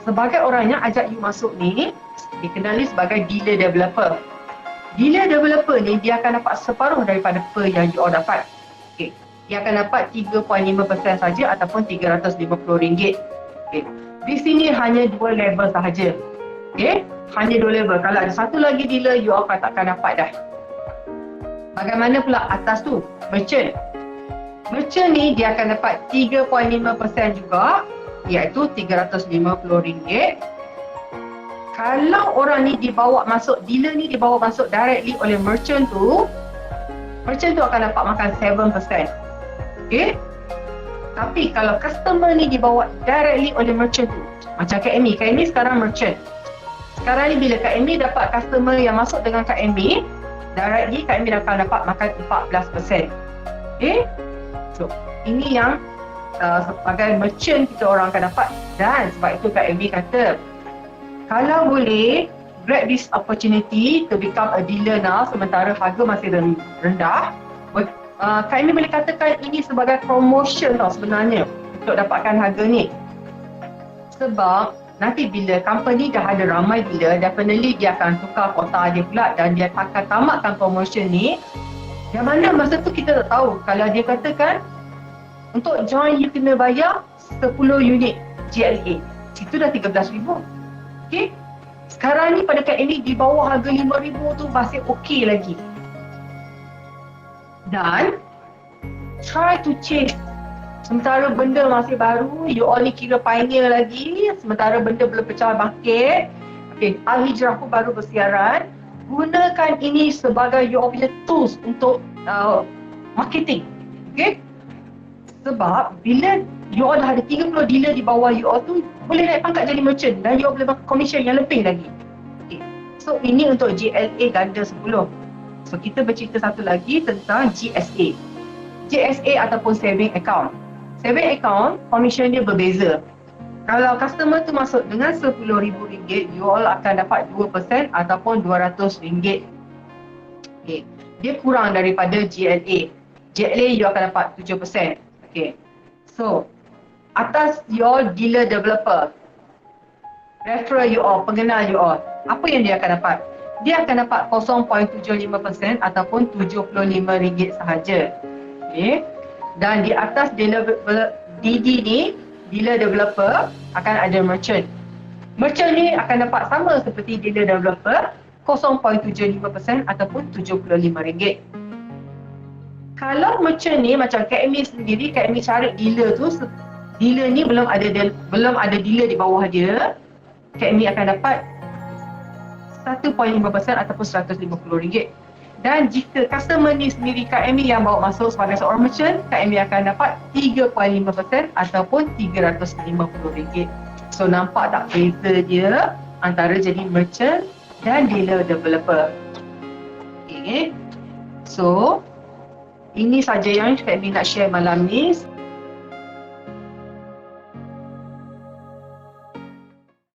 Sebagai orang yang ajak you masuk ni dikenali sebagai dealer developer. Dealer developer ni dia akan dapat separuh daripada per yang you all dapat. Okay. Dia akan dapat 3.5% saja ataupun RM350. Okay. Di sini hanya 2 level sahaja. Okay. Hanya 2 level. Kalau ada satu lagi dealer, you all takkan dapat dah. Bagaimana pula atas tu? Merchant. Merchant ni dia akan dapat 3.5% juga, iaitu RM350. Kalau orang ni dibawa masuk, dealer ni dibawa masuk directly oleh merchant tu akan dapat makan 7%. Okay? Tapi kalau customer ni dibawa directly oleh merchant tu, macam Kak Amy sekarang merchant. Sekarang ni bila Kak Amy dapat customer yang masuk dengan Kak Amy, directly Kak Amy akan dapat makan 14%. Okay? So, ini yang sebagai merchant kita orang akan dapat. Dan sebab itu Kak Amy kata, kalau boleh grab this opportunity to become a dealer now sementara harga masih rendah, Kak Amy boleh katakan ini sebagai promotion tau sebenarnya untuk dapatkan harga ni. Sebab nanti bila company dah ada ramai dealer, definitely dia akan tukar kota dia pula dan dia akan tamatkan promotion ni. Yang mana masa tu kita tak tahu. Kalau dia katakan untuk join you kena bayar 10 unit GLA. Itu dah RM13,000. Okay? Sekarang ni pada Kak Amy di bawah harga RM5,000 tu masih okey lagi. Dan try to chase. Sementara benda masih baru, you all ni kira pioneer lagi. Sementara benda belum pecah bangkit. Okay, Al-Hijrah pun baru bersiaran. Gunakan ini sebagai you all punya tools untuk marketing. Okay? Sebab bila you all dah ada 30 dealer di bawah you all tu, boleh naik pangkat jadi merchant dan you all boleh makan commission yang lebih lagi. Okay. So ini untuk GLA ganda 10. So kita bercerita satu lagi tentang GSA. GSA ataupun saving account. Saving account, commission dia berbeza. Kalau customer tu masuk dengan RM10,000, you all akan dapat 2% ataupun RM200. Okay. Dia kurang daripada GLA. GLA you akan dapat 7%. Okay. So, atas your dealer developer, referral you all, pengenal you all, apa yang dia akan dapat? Dia akan dapat 0.75% ataupun RM75 sahaja. Okay. Dan di atas DD ni, dealer developer, akan ada merchant. Merchant ni akan dapat sama seperti dealer developer, 0.75% ataupun RM75. Kalau merchant ni macam Kak Amy sendiri, Kak Amy cari dealer tu, dealer ni belum ada dealer di bawah dia, Kak Amy akan dapat 1.5% ataupun RM150. Dan jika customer ni sendiri Kak Amy yang bawa masuk sebagai seorang merchant, Kak Amy akan dapat 3.5% ataupun RM350. So nampak tak beza dia antara jadi merchant dan dealer developer. Okay. So ini saja yang Kak Amy nak share malam ni.